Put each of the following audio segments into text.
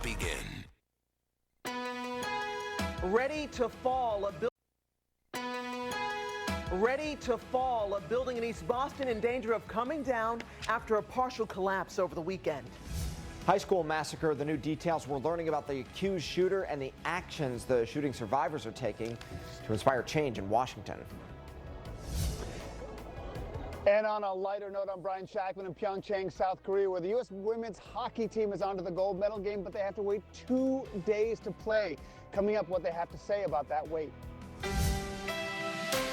begin. Ready to fall, a building in East Boston in danger of coming down after a partial collapse over the weekend. High school massacre, the new details. We're learning about the accused shooter and the actions the shooting survivors are taking to inspire change in Washington. And on a lighter note, I'm Brian Shackman in Pyeongchang, South Korea, where the U.S. women's hockey team is on to the gold medal game, but they have to wait 2 days to play. Coming up, what they have to say about that wait.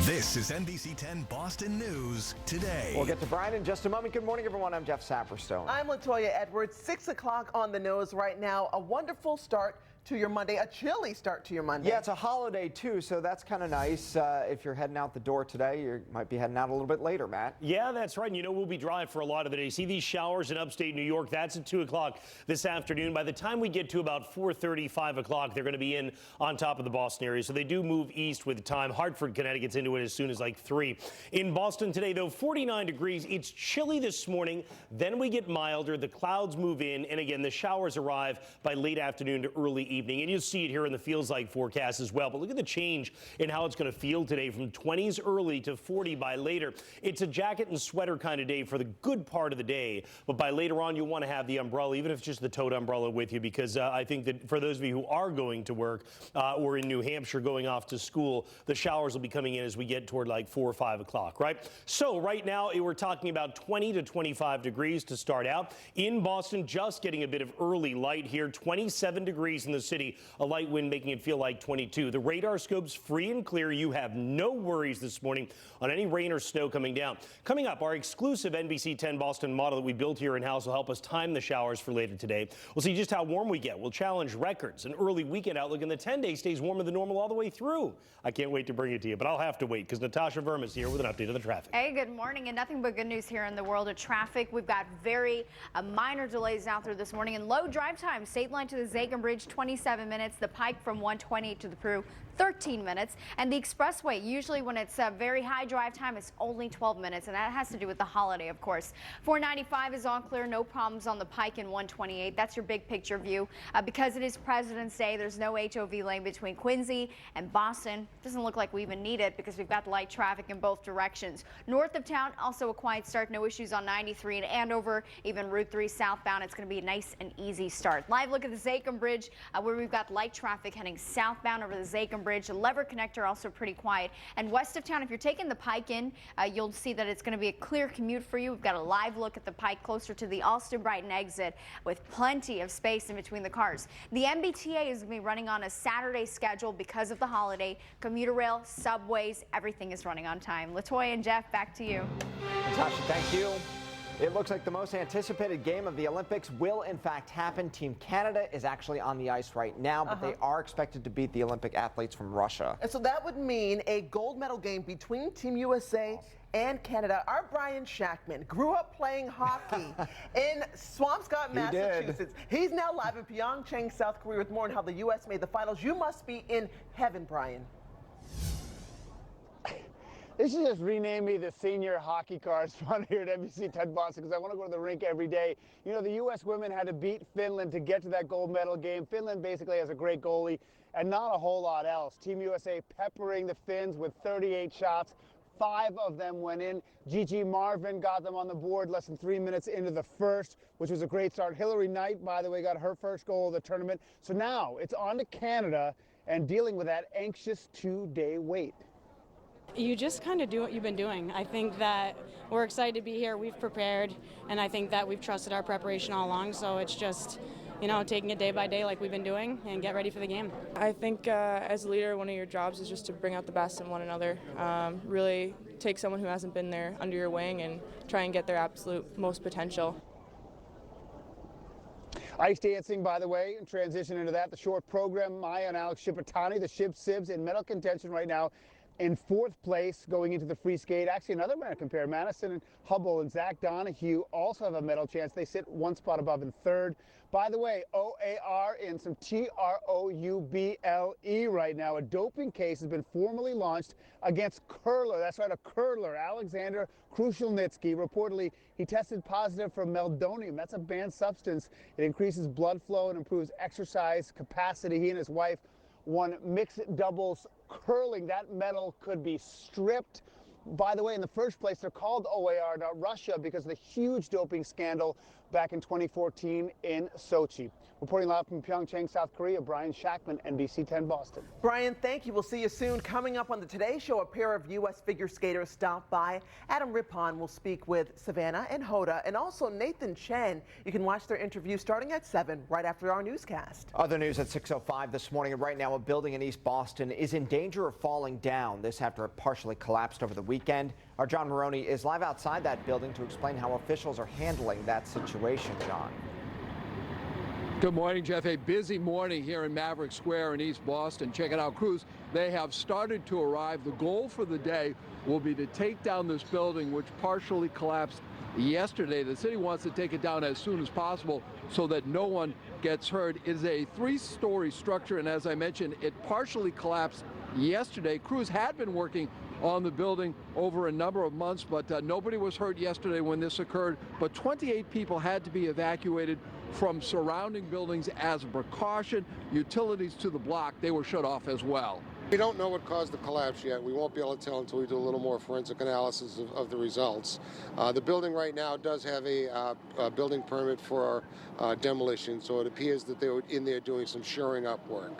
This is NBC 10 Boston News today. We'll get to Brian in just a moment. Good morning, everyone. I'm Jeff Saperstone. I'm Latoya Edwards. 6 o'clock on the nose right now. A wonderful start to your Monday, a chilly start to your Monday. Yeah, it's a holiday too, so that's kind of nice. If you're heading out the door today, you might be heading out a little bit later, Matt. Yeah, that's right. And you know, we'll be dry for a lot of the day. See these showers in upstate New York? That's at 2 o'clock this afternoon. By the time we get to about 4:30, 5 o'clock, they're going to be in on top of the Boston area. So they do move east with time. Hartford, Connecticut's into it as soon as like 3. In Boston today, though, 49 degrees. It's chilly this morning. Then we get milder. The clouds move in. And again, the showers arrive by late afternoon to early evening. And you'll see it here in the feels like forecast as well. But look at the change in how it's going to feel today, from 20s early to 40 by later. It's a jacket and sweater kind of day for the good part of the day. But by later on, you'll want to have the umbrella, even if it's just the tote umbrella with you, because I think that for those of you who are going to work or in New Hampshire going off to school, the showers will be coming in as we get toward like 4 or 5 o'clock, right? So right now, we're talking about 20 to 25 degrees to start out. In Boston, just getting a bit of early light here, 27 degrees in the city. A light wind making it feel like 22. The radar scope's free and clear. You have no worries this morning on any rain or snow coming down. Coming up, our exclusive NBC 10 Boston model that we built here in-house will help us time the showers for later today. We'll see just how warm we get. We'll challenge records. An early weekend outlook, and the 10-day stays warmer than normal all the way through. I can't wait to bring it to you, but I'll have to wait because Natasha Verma's here with an update of the traffic. Hey, good morning, and nothing but good news here in the world of traffic. We've got very minor delays out there this morning and low drive time. State line to the Zagan Bridge, 27 minutes. The Pike from 128 to the Peru, 13 minutes. And the expressway, usually when it's a very high drive time, it's only 12 minutes. And that has to do with the holiday, of course. 495 is all clear. No problems on the Pike in 128. That's your big picture view. Because it is President's Day, there's no HOV lane between Quincy and Boston. Doesn't look like we even need it because we've got light traffic in both directions. North of town, also a quiet start. No issues on 93 in Andover, even Route 3 southbound. It's going to be a nice and easy start. Live look at the Zagan Bridge where we've got light traffic heading southbound over the Zagan Bridge. The Lever Connector also pretty quiet. And west of town, if you're taking the Pike in, you'll see that it's going to be a clear commute for you. We've got a live look at the Pike closer to the Alston-Brighton exit with plenty of space in between the cars. The MBTA is going to be running on a Saturday schedule because of the holiday. Commuter rail, subways, everything is running on time. Latoya and Jeff, back to you. Natasha, thank you. It looks like the most anticipated game of the Olympics will in fact happen. Team Canada is actually on the ice right now, but they are expected to beat the Olympic athletes from Russia. And so that would mean a gold medal game between Team USA and Canada. Our Brian Shackman grew up playing hockey in Swampscott, Massachusetts. He's now live in Pyeongchang, South Korea with more on how the U.S. made the finals. You must be in heaven, Brian. They should just rename me the senior hockey correspondent here at NBC 10 Boston because I want to go to the rink every day. You know, the U.S. women had to beat Finland to get to that gold medal game. Finland basically has a great goalie and not a whole lot else. Team USA peppering the Finns with 38 shots. 5 of them went in. Gigi Marvin got them on the board less than 3 minutes into the first, which was a great start. Hillary Knight, by the way, got her first goal of the tournament. So now it's on to Canada and dealing with that anxious 2-day wait. You just kind of do what you've been doing. I think that we're excited to be here. We've prepared, and I think that we've trusted our preparation all along. So it's just, you know, taking it day by day like we've been doing and get ready for the game. I think as a leader, one of your jobs is just to bring out the best in one another. Really take someone who hasn't been there under your wing and try and get their absolute most potential. Ice dancing, by the way, and transition into that. The short program, Maya and Alex Shipitani, the Ship Sibs in medal contention right now. in fourth place going into the free skate. Actually, another American pair, Madison and Hubble and Zach Donahue, also have a medal chance. They sit one spot above in third. By the way, OAR in some TROUBLE right now. A doping case has been formally launched against curler. That's right, a curler, Alexander Krushelnitsky. Reportedly, he tested positive for meldonium. That's a banned substance. It increases blood flow and improves exercise capacity. He and his wife won mixed doubles curling. That medal could be stripped. By the way, in the first place, they're called OAR, not Russia, because of the huge doping scandal back in 2014 in Sochi. Reporting live from Pyeongchang, South Korea, Brian Shackman, NBC 10 Boston. Brian, thank you. We'll see you soon. Coming up on the Today Show, a pair of U.S. figure skaters stop by. Adam Rippon will speak with Savannah and Hoda, and also Nathan Chen. You can watch their interview starting at 7, right after our newscast. Other news at 6:05 this morning, and right now a building in East Boston is in danger of falling down. This after it partially collapsed over the weekend. Our John Maroney is live outside that building to explain how officials are handling that situation. John. Good morning, Jeff. A busy morning here in Maverick Square in East Boston. Check it out, crews. They have started to arrive. The goal for the day will be to take down this building, which partially collapsed yesterday. The city wants to take it down as soon as possible so that no one gets hurt. It is a 3-story structure, and as I mentioned, it partially collapsed yesterday. Crews had been working on the building over a number of months, but nobody was hurt yesterday when this occurred. But 28 people had to be evacuated from surrounding buildings as a precaution. Utilities to the block, they were shut off as well. We don't know what caused the collapse yet. We won't be able to tell until we do a little more forensic analysis of the results. The building right now does have a building permit for demolition, so it appears that they were in there doing some shoring up work.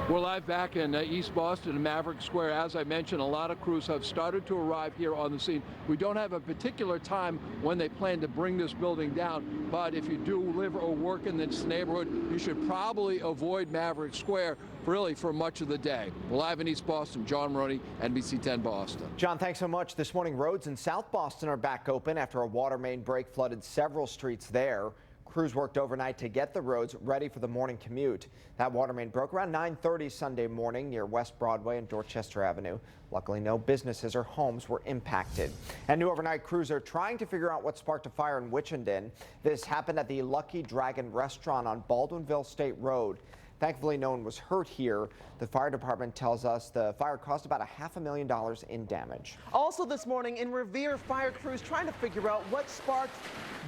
We're live back in East Boston and Maverick Square. As I mentioned, a lot of crews have started to arrive here on the scene. We don't have a particular time when they plan to bring this building down, but if you do live or work in this neighborhood, you should probably avoid Maverick Square really for much of the day. We're live in East Boston. John Maroney, NBC 10 Boston. John, thanks so much. This morning, roads in South Boston are back open after a water main break flooded several streets there. Crews worked overnight to get the roads ready for the morning commute. That water main broke around 9:30 Sunday morning near West Broadway and Dorchester Avenue. Luckily, no businesses or homes were impacted. And new overnight crews are trying to figure out what sparked a fire in Wichita. This happened at the Lucky Dragon restaurant on Baldwinville State Road. Thankfully, no one was hurt here. The fire department tells us the fire caused about $500,000 in damage. Also this morning in Revere, fire crews trying to figure out what sparked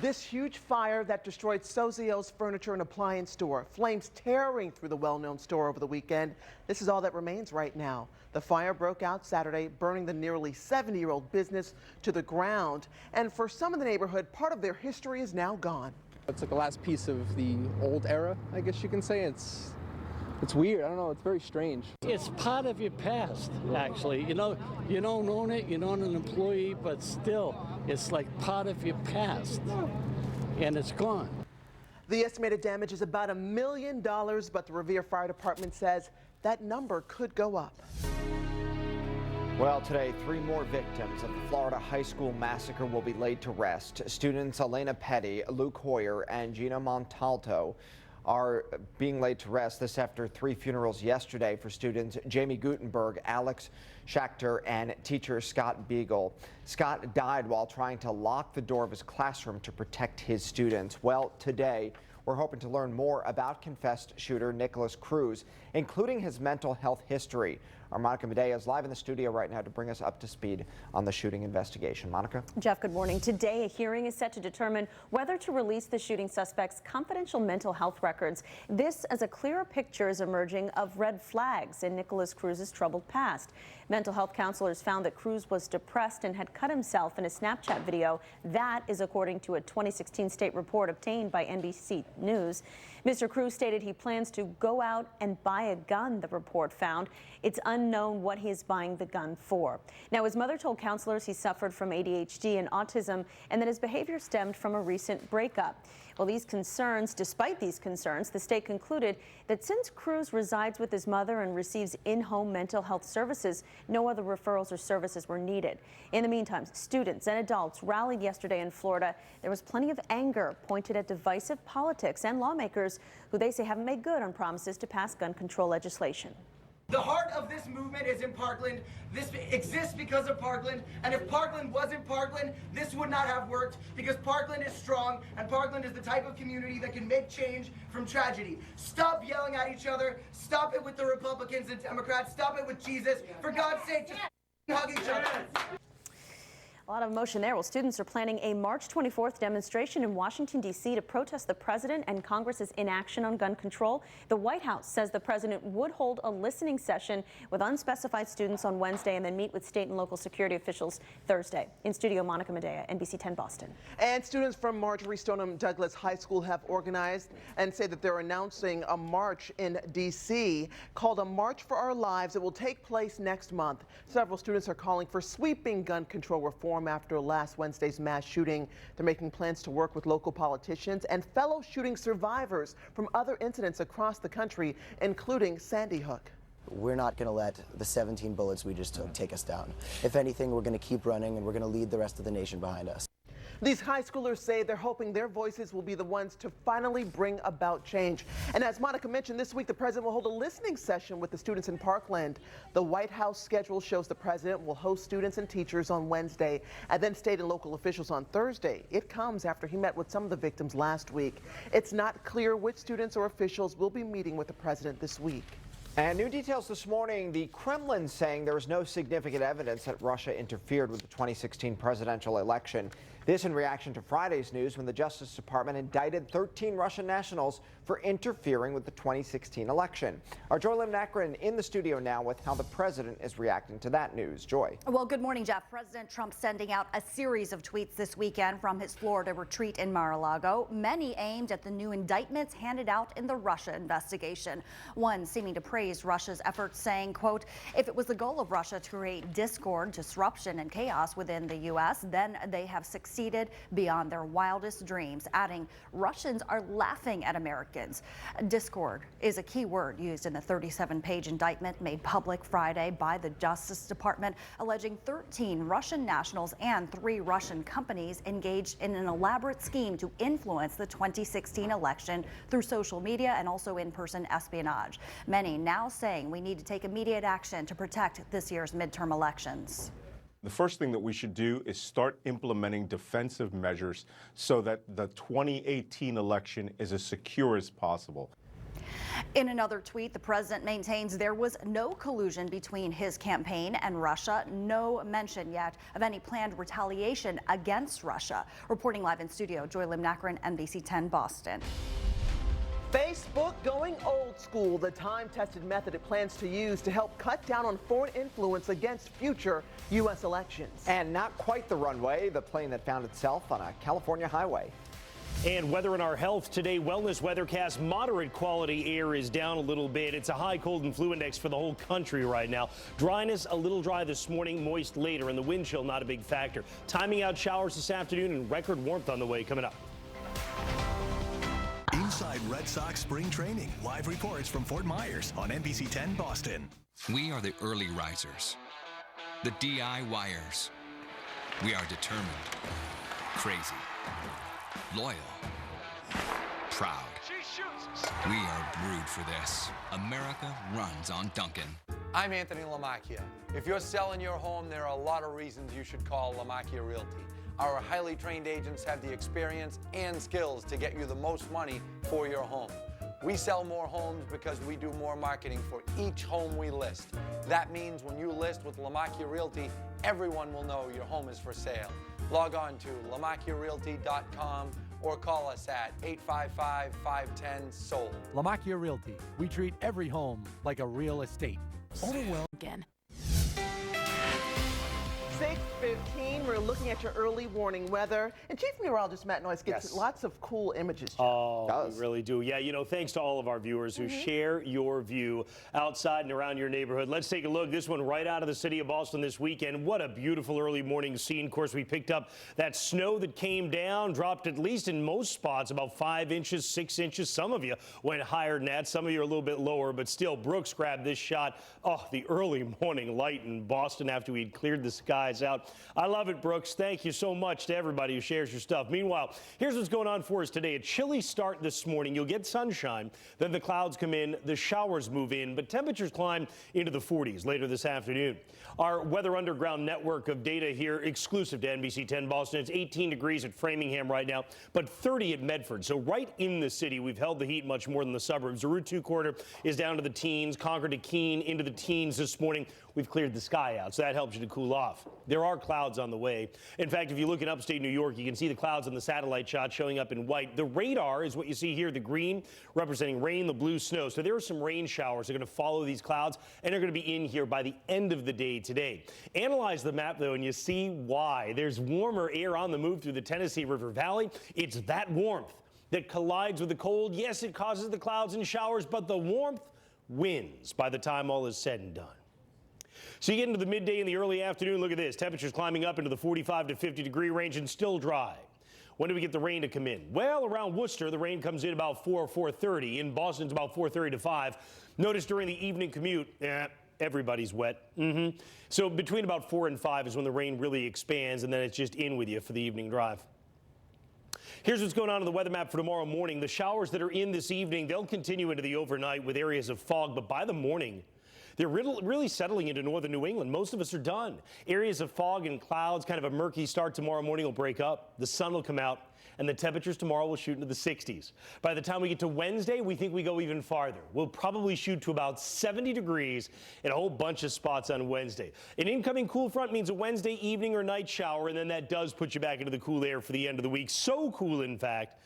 this huge fire that destroyed Sozio's furniture and appliance store. Flames tearing through the well-known store over the weekend. This is all that remains right now. The fire broke out Saturday, burning the nearly 70-year-old business to the ground. And for some in the neighborhood, part of their history is now gone. It's like the last piece of the old era, I guess you can say. It's weird. I don't know. It's very strange. It's part of your past, actually. You know, you don't own it. You're not an employee, but still, it's like part of your past, and it's gone. The estimated damage is about $1 million, but the Revere Fire Department says that number could go up. Well, today, 3 more victims of the Florida high school massacre will be laid to rest. Students Elena Petty, Luke Hoyer, and Gina Montalto are being laid to rest. This after 3 funerals yesterday for students Jamie Gutenberg, Alex Schachter, and teacher Scott Beagle. Scott died while trying to lock the door of his classroom to protect his students. Well, today, we're hoping to learn more about confessed shooter Nicholas Cruz, including his mental health history. Our Monica Medea is live in the studio right now to bring us up to speed on the shooting investigation. Monica? Jeff, good morning. Today, a hearing is set to determine whether to release the shooting suspect's confidential mental health records. This as a clearer picture is emerging of red flags in Nicholas Cruz's troubled past. Mental health counselors found that Cruz was depressed and had cut himself in a Snapchat video. That is according to a 2016 state report obtained by NBC News. Mr. Cruz stated he plans to go out and buy a gun, the report found. It's unknown what he is buying the gun for. Now, his mother told counselors he suffered from ADHD and autism and that his behavior stemmed from a recent breakup. Well, despite these concerns, the state concluded that since Cruz resides with his mother and receives in-home mental health services, no other referrals or services were needed. In the meantime, students and adults rallied yesterday in Florida. There was plenty of anger pointed at divisive politics and lawmakers who they say haven't made good on promises to pass gun control legislation. The heart of this movement is in Parkland. This exists because of Parkland, and if Parkland wasn't Parkland, this would not have worked, because Parkland is strong, and Parkland is the type of community that can make change from tragedy. Stop yelling at each other. Stop it with the Republicans and Democrats. Stop it with Jesus. For God's sake, just hug each other. A lot of emotion there. Well, students are planning a March 24th demonstration in Washington, D.C. to protest the president and Congress's inaction on gun control. The White House says the president would hold a listening session with unspecified students on Wednesday and then meet with state and local security officials Thursday. In studio, Monica Medea, NBC 10 Boston. And students from Marjorie Stoneman Douglas High School have organized and say that they're announcing a march in D.C. called A March for Our Lives. It will take place next month. Several students are calling for sweeping gun control reform after last Wednesday's mass shooting. They're making plans to work with local politicians and fellow shooting survivors from other incidents across the country, including Sandy Hook. We're not going to let the 17 bullets we just took take us down. If anything, we're going to keep running, and we're going to lead the rest of the nation behind us. These high schoolers say they're hoping their voices will be the ones to finally bring about change. And as Monica mentioned, this week the president will hold a listening session with the students in Parkland. The White House schedule shows the president will host students and teachers on Wednesday and then state and local officials on Thursday. It comes after he met with some of the victims last week. It's not clear which students or officials will be meeting with the president this week. And new details this morning, the Kremlin saying there is no significant evidence that Russia interfered with the 2016 presidential election. This in reaction to Friday's news when the Justice Department indicted 13 Russian nationals for interfering with the 2016 election. Our Joy Lim-Nakrin in the studio now with how the president is reacting to that news. Joy. Well, good morning, Jeff. President Trump sending out a series of tweets this weekend from his Florida retreat in Mar-a-Lago, many aimed at the new indictments handed out in the Russia investigation. One seeming to praise Russia's efforts, saying, quote, if it was the goal of Russia to create discord, disruption, and chaos within the U.S., then they have succeeded beyond their wildest dreams, adding, Russians are laughing at Americans. Discord is a key word used in the 37-page indictment made public Friday by the Justice Department, alleging 13 Russian nationals and 3 Russian companies engaged in an elaborate scheme to influence the 2016 election through social media and also in-person espionage. Many now saying we need to take immediate action to protect this year's midterm elections. The first thing that we should do is start implementing defensive measures so that the 2018 election is as secure as possible. In another tweet, the president maintains there was no collusion between his campaign and Russia. No mention yet of any planned retaliation against Russia. Reporting live in studio, Joy Lim-Nakrin, NBC 10 Boston. Facebook going old school, the time-tested method it plans to use to help cut down on foreign influence against future U.S. elections. And not quite the runway, the plane that found itself on a California highway. And weather in our health today, wellness weathercast, moderate quality air is down a little bit. It's a high cold and flu index for the whole country right now. Dryness, a little dry this morning, moist later, and the wind chill not a big factor. Timing out showers this afternoon and record warmth on the way coming up. Inside Red Sox spring training. Live reports from Fort Myers on NBC 10 Boston. We are the early risers, the DIYers. We are determined, crazy, loyal, proud. We are brewed for this. America runs on Duncan. I'm Anthony Lamacchia. If you're selling your home, there are a lot of reasons you should call Lamacchia Realty. Our highly trained agents have the experience and skills to get you the most money for your home. We sell more homes because we do more marketing for each home we list. That means when you list with Lamacchia Realty, everyone will know your home is for sale. Log on to lamacchiarealty.com or call us at 855-510-SOLD. Lamacchia Realty. We treat every home like a real estate. Overwhelmed again. 6:15, we're looking at your early warning weather. And Chief Meteorologist Matt Noyce gets lots of cool images. Jeff. Oh, we really do. Yeah, you know, thanks to all of our viewers who share your view outside and around your neighborhood. Let's take a look. This one right out of the city of Boston this weekend. What a beautiful early morning scene. Of course, we picked up that snow that came down, dropped at least in most spots about 5 inches, 6 inches. Some of you went higher than that. Some of you are a little bit lower, but still, Brooks grabbed this shot. Oh, the early morning light in Boston after we'd cleared the skies out. I love it, Brooks. Thank you so much to everybody who shares your stuff. Meanwhile, here's what's going on for us today. A chilly start this morning. You'll get sunshine, then the clouds come in, the showers move in, but temperatures climb into the 40s later this afternoon. Our Weather Underground network of data here, exclusive to NBC 10 Boston. It's 18 degrees at Framingham right now, but 30 at Medford. So right in the city, we've held the heat much more than the suburbs. The Route 2 corridor is down to the teens, Concord to Keene into the teens this morning. We've cleared the sky out, so that helps you to cool off. There are clouds on the way. In fact, if you look in upstate New York, you can see the clouds on the satellite shot showing up in white. The radar is what you see here, the green representing rain, the blue snow. So there are some rain showers that are going to follow these clouds, and they're going to be in here by the end of the day today. Analyze the map, though, and you see why. There's warmer air on the move through the Tennessee River Valley. It's that warmth that collides with the cold. Yes, it causes the clouds and showers, but the warmth wins by the time all is said and done. So you get into the midday and the early afternoon, look at this. Temperatures climbing up into the 45 to 50 degree range and still dry. When do we get the rain to come in? Well, around Worcester, the rain comes in about 4:30. In Boston, it's about 4:30 to 5. Notice during the evening commute, everybody's wet. So between about 4 and 5 is when the rain really expands, and then it's just in with you for the evening drive. Here's what's going on in the weather map for tomorrow morning. The showers that are in this evening, they'll continue into the overnight with areas of fog, but by the morning, they're really settling into northern New England. Most of us are done. Areas of fog and clouds, kind of a murky start tomorrow morning will break up. The sun will come out, and the temperatures tomorrow will shoot into the 60s. By the time we get to Wednesday, we think we go even farther. We'll probably shoot to about 70 degrees in a whole bunch of spots on Wednesday. An incoming cool front means a Wednesday evening or night shower, and then that does put you back into the cool air for the end of the week. So cool, in fact,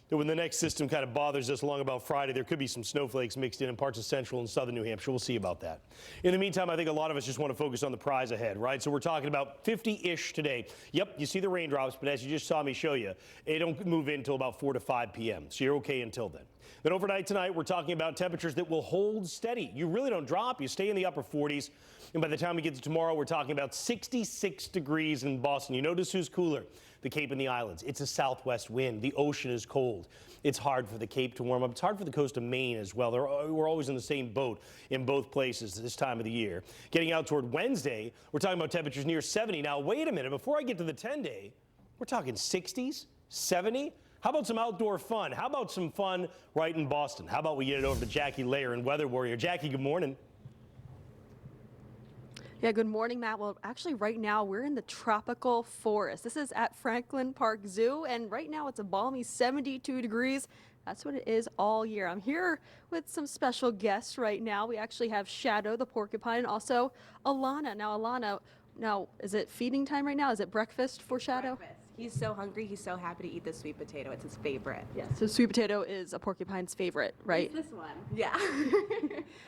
that when the next system kind of bothers us along about Friday, there could be some snowflakes mixed in parts of central and southern New Hampshire. We'll see about that. In the meantime, I think a lot of us just want to focus on the prize ahead, right? So we're talking about 50-ish today. Yep, you see the raindrops, but as you just saw me show you, they don't move in until about 4 to 5 p.m., so you're okay until then. Then overnight tonight, we're talking about temperatures that will hold steady. You really don't drop. You stay in the upper 40s. And by the time we get to tomorrow, we're talking about 66 degrees in Boston. You notice who's cooler? The Cape and the Islands. It's a southwest wind. The ocean is cold. It's hard for the Cape to warm up. It's hard for the coast of Maine as well. We're always in the same boat in both places this time of the year. Getting out toward Wednesday, we're talking about temperatures near 70. Now, wait a minute. Before I get to the 10-day, we're talking 60s, 70. How about some outdoor fun? How about some fun right in Boston? How about we get it over to Jackie Layer and Weather Warrior. Jackie, good morning. Yeah, good morning, Matt. Well, actually, right now we're in the tropical forest. This is at Franklin Park Zoo, and right now it's a balmy 72 degrees. That's what it is all year. I'm here with some special guests right now. We actually have Shadow, the porcupine, and also Alana. Now, Alana, is it feeding time right now? Is it breakfast for Shadow? Breakfast. He's so hungry. He's so happy to eat the sweet potato. It's his favorite. Yeah, so sweet potato is a porcupine's favorite, right? It's this one. Yeah.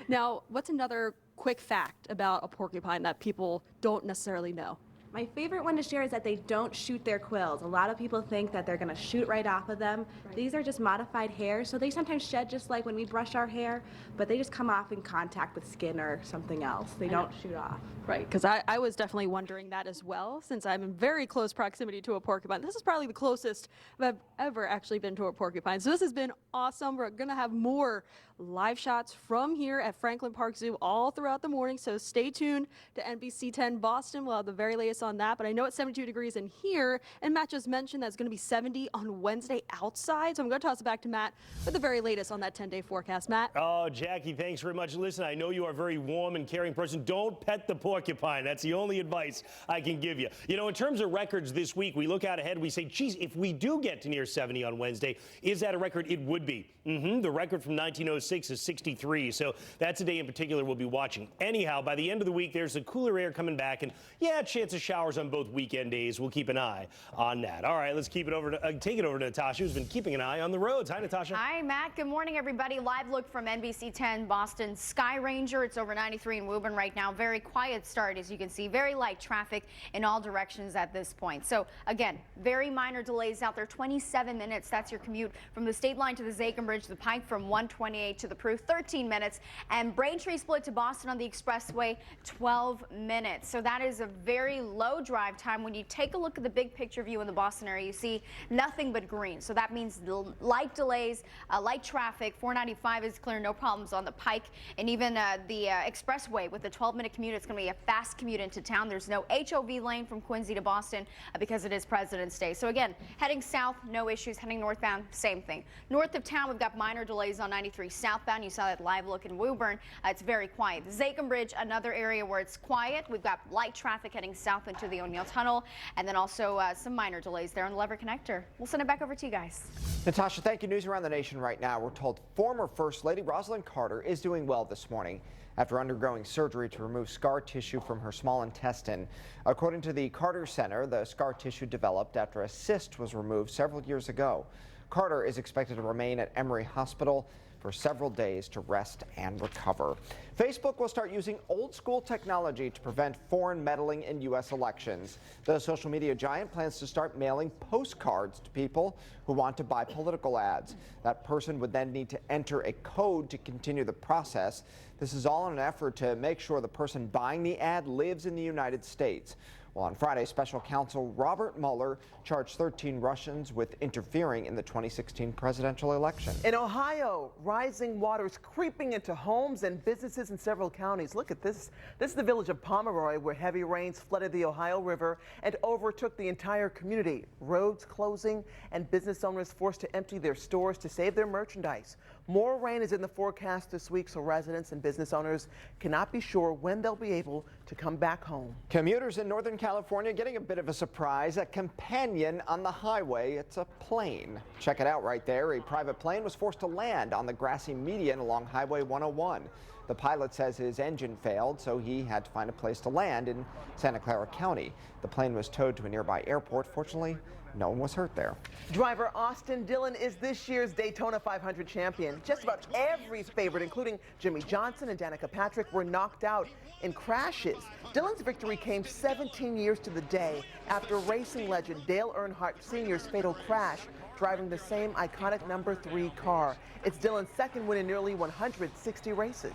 Now, what's another quick fact about a porcupine that people don't necessarily know? My favorite one to share is that they don't shoot their quills. A lot of people think that they're going to shoot right off of them. Right. These are just modified hairs, so they sometimes shed just like when we brush our hair, but they just come off in contact with skin or something else. They don't shoot off. Right, because I was definitely wondering that as well, since I'm in very close proximity to a porcupine. This is probably the closest I've ever actually been to a porcupine. So this has been awesome. We're going to have more live shots from here at Franklin Park Zoo all throughout the morning, so stay tuned to NBC 10 Boston. We'll have the very latest on that, but I know it's 72 degrees in here, and Matt just mentioned that it's going to be 70 on Wednesday outside, so I'm going to toss it back to Matt with the very latest on that 10-day forecast. Matt? Oh, Jackie, thanks very much. Listen, I know you are a very warm and caring person. Don't pet the porcupine. That's the only advice I can give you. You know, in terms of records this week, we look out ahead, we say, geez, if we do get to near 70 on Wednesday, is that a record? It would be. The record from 1906 is 63, so that's a day in particular we'll be watching. Anyhow, by the end of the week, there's a cooler air coming back, and yeah, chance of showers on both weekend days. We'll keep an eye on that. All right, let's keep it over to take it over to Natasha, who's been keeping an eye on the roads. Hi, Natasha. Hi, Matt. Good morning, everybody. Live look from NBC 10 Boston Sky Ranger. It's over 93 in Woburn right now. Very quiet start, as you can see. Very light traffic in all directions at this point. So again, very minor delays out there. 27 minutes. That's your commute from the state line to the Zakin Bridge, the Pike from 128 to the Prue, 13 minutes, and Braintree split to Boston on the expressway, 12 minutes. So that is a very low low drive time. When you take a look at the big picture view in the Boston area, you see nothing but green. So that means the light delays, light traffic. 495 is clear, no problems on the Pike, and even the expressway with a 12-minute commute. It's going to be a fast commute into town. There's no HOV lane from Quincy to Boston because it is President's Day. So again, heading south, no issues. Heading northbound, same thing. North of town, we've got minor delays on 93 southbound. You saw that live look in Woburn. It's very quiet. The Zakem Bridge, another area where it's quiet. We've got light traffic heading south into the O'Neill Tunnel, and then also some minor delays there on the Lever Connector. We'll send it back over to you guys. Natasha, thank you. News around the nation right now. We're told former First Lady Rosalind Carter is doing well this morning after undergoing surgery to remove scar tissue from her small intestine. According to the Carter Center, the scar tissue developed after a cyst was removed several years ago. Carter is expected to remain at Emory Hospital for several days to rest and recover. Facebook will start using old school technology to prevent foreign meddling in U.S. elections. The social media giant plans to start mailing postcards to people who want to buy political ads. That person would then need to enter a code to continue the process. This is all in an effort to make sure the person buying the ad lives in the United States. Well, on Friday, special counsel Robert Mueller charged 13 Russians with interfering in the 2016 presidential election. In Ohio, rising waters creeping into homes and businesses in several counties. Look at this. This is the village of Pomeroy, where heavy rains flooded the Ohio River and overtook the entire community. Roads closing and business owners forced to empty their stores to save their merchandise. More rain is in the forecast this week, so residents and business owners cannot be sure when they'll be able to come back home. Commuters in Northern California getting a bit of a surprise. A companion on the highway. It's a plane. Check it out right there. A private plane was forced to land on the grassy median along Highway 101. The pilot says his engine failed, so he had to find a place to land in Santa Clara County. The plane was towed to a nearby airport. Fortunately, no one was hurt there. Driver Austin Dillon is this year's Daytona 500 champion. Just about every favorite, including Jimmy Johnson and Danica Patrick, were knocked out in crashes. Dillon's victory came 17 years to the day after racing legend Dale Earnhardt Sr.'s fatal crash driving the same iconic number 3 car. It's Dillon's second win in nearly 160 races.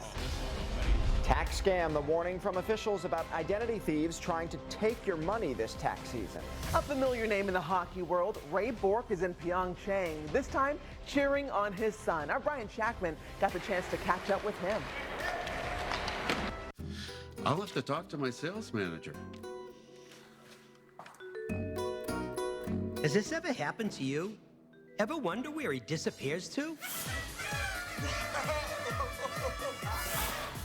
Tax scam, the warning from officials about identity thieves trying to take your money this tax season. A familiar name in the hockey world, Ray Bourque is in Pyeongchang, this time cheering on his son. Our Brian Shackman got the chance to catch up with him. I'll have to talk to my sales manager. Has this ever happened to you? Ever wonder where he disappears to?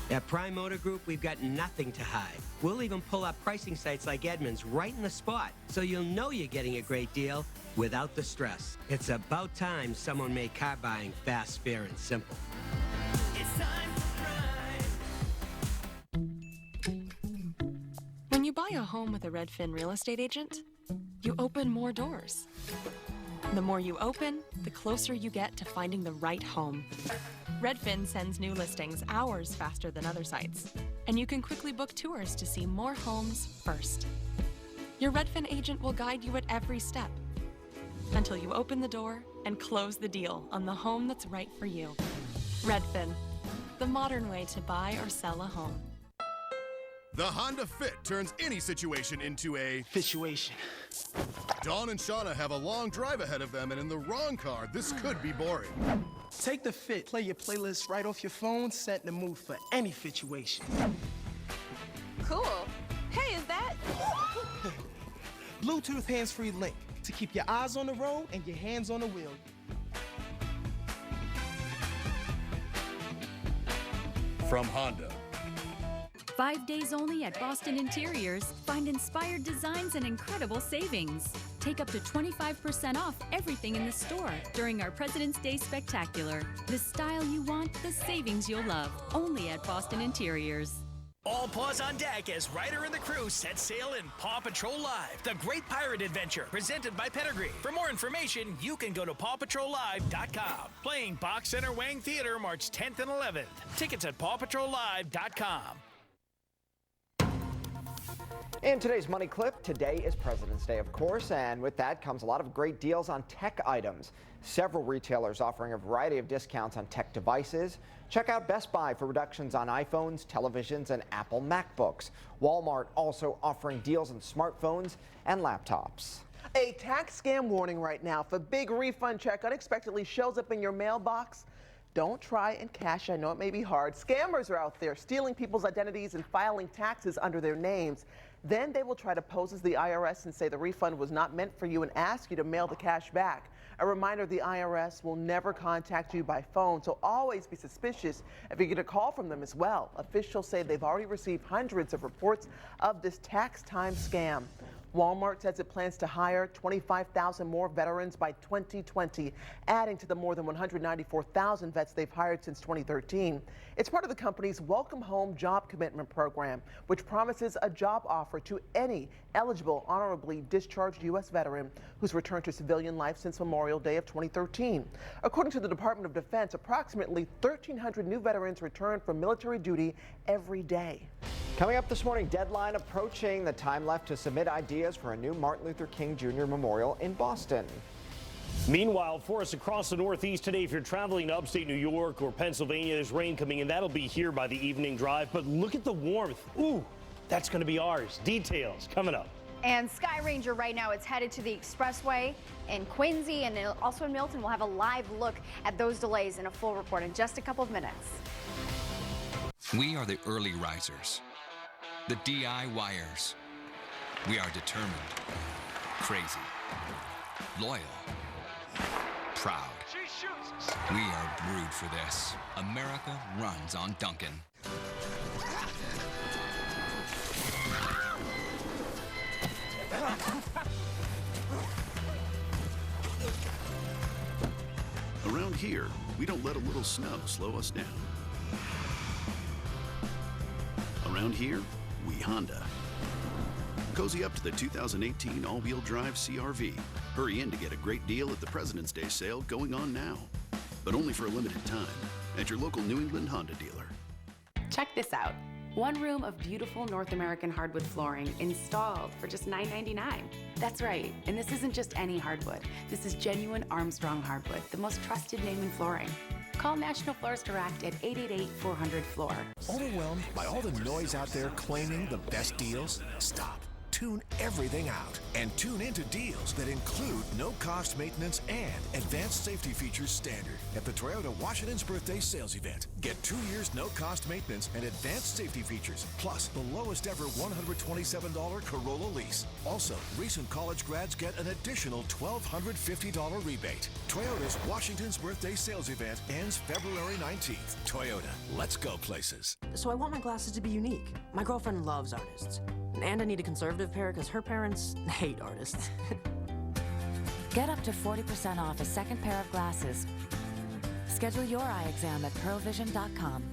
At Prime Motor Group, we've got nothing to hide. We'll even pull up pricing sites like Edmunds right in the spot, so you'll know you're getting a great deal without the stress. It's about time someone made car buying fast, fair, and simple. It's time for Prime. When you buy a home with a Redfin real estate agent, you open more doors. The more you open, the closer you get to finding the right home. Redfin sends new listings hours faster than other sites, and you can quickly book tours to see more homes first. Your Redfin agent will guide you at every step until you open the door and close the deal on the home that's right for you. Redfin, the modern way to buy or sell a home. The Honda Fit turns any situation into a situation. Dawn and Shauna have a long drive ahead of them, and in the wrong car, this could be boring. Take the Fit, play your playlist right off your phone, set the mood for any situation. Cool. Hey, is that? Bluetooth hands-free link to keep your eyes on the road and your hands on the wheel. From Honda. 5 days only at Boston Interiors. Find inspired designs and incredible savings. Take up to 25% off everything in the store during our President's Day Spectacular. The style you want, the savings you'll love. Only at Boston Interiors. All paws on deck as Ryder and the crew set sail in Paw Patrol Live, the great pirate adventure presented by Pedigree. For more information, you can go to pawpatrollive.com. Playing Box Center Wang Theater March 10th and 11th. Tickets at pawpatrollive.com. In today's Money Clip, today is President's Day, of course, and with that comes a lot of great deals on tech items. Several retailers offering a variety of discounts on tech devices. Check out Best Buy for reductions on iPhones, televisions, and Apple MacBooks. Walmart also offering deals on smartphones and laptops. A tax scam warning right now. If a big refund check unexpectedly shows up in your mailbox, don't try and cash. I know it may be hard. Scammers are out there stealing people's identities and filing taxes under their names. Then they will try to pose as the IRS and say the refund was not meant for you and ask you to mail the cash back. A reminder, the IRS will never contact you by phone, so always be suspicious if you get a call from them as well. Officials say they've already received hundreds of reports of this tax time scam. Walmart says it plans to hire 25,000 more veterans by 2020, adding to the more than 194,000 vets they've hired since 2013. It's part of the company's Welcome Home Job Commitment Program, which promises a job offer to any eligible, honorably discharged U.S. veteran who's returned to civilian life since Memorial Day of 2013. According to the Department of Defense, approximately 1,300 new veterans return from military duty every day. Coming up this morning, deadline approaching, the time left to submit ideas for a new Martin Luther King Jr. Memorial in Boston. Meanwhile, for us across the Northeast today, if you're traveling to upstate New York or Pennsylvania, there's rain coming in. That'll be here by the evening drive. But look at the warmth. Ooh, that's going to be ours. Details coming up. And Sky Ranger right now, it's headed to the expressway in Quincy and also in Milton. We'll have a live look at those delays and a full report in just a couple of minutes. We are the early risers, the DIYers. We are determined, crazy, loyal, proud. We are brewed for this. America runs on Dunkin'. Around here, we don't let a little snow slow us down. Around here, we Honda. Cozy up to the 2018 all-wheel drive CR-V. Hurry in to get a great deal at the President's Day sale going on now. But only for a limited time at your local New England Honda dealer. Check this out. One room of beautiful North American hardwood flooring installed for just $9.99. That's right, and this isn't just any hardwood. This is genuine Armstrong hardwood, the most trusted name in flooring. Call National Floors Direct at 888-400-FLOOR. Overwhelmed by all the noise out there claiming the best deals? Stop. Tune everything out and tune into deals that include no-cost maintenance and advanced safety features standard at the Toyota Washington's Birthday Sales Event. Get 2 years no-cost maintenance and advanced safety features, plus the lowest ever $127 Corolla lease. Also, recent college grads get an additional $1,250 rebate. Toyota's Washington's Birthday Sales Event ends February 19th. Toyota, let's go places. So I want my glasses to be unique. My girlfriend loves artists. And I need a conservative pair because her parents hate artists. Get up to 40% off a second pair of glasses. Schedule your eye exam at pearlvision.com.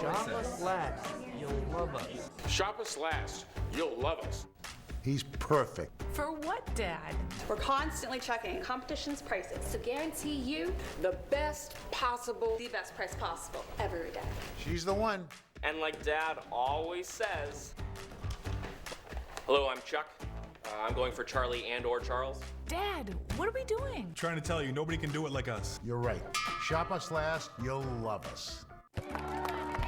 Shop us last. You'll love us. Shop us last. You'll love us. He's perfect. For what, Dad? We're constantly checking competition's prices to guarantee you the best possible price every day. She's the one. And like Dad always says, hello, I'm Chuck. I'm going for Charlie and/or Charles. Dad, what are we doing? I'm trying to tell you, nobody can do it like us. You're right. Shop us last, you'll love us.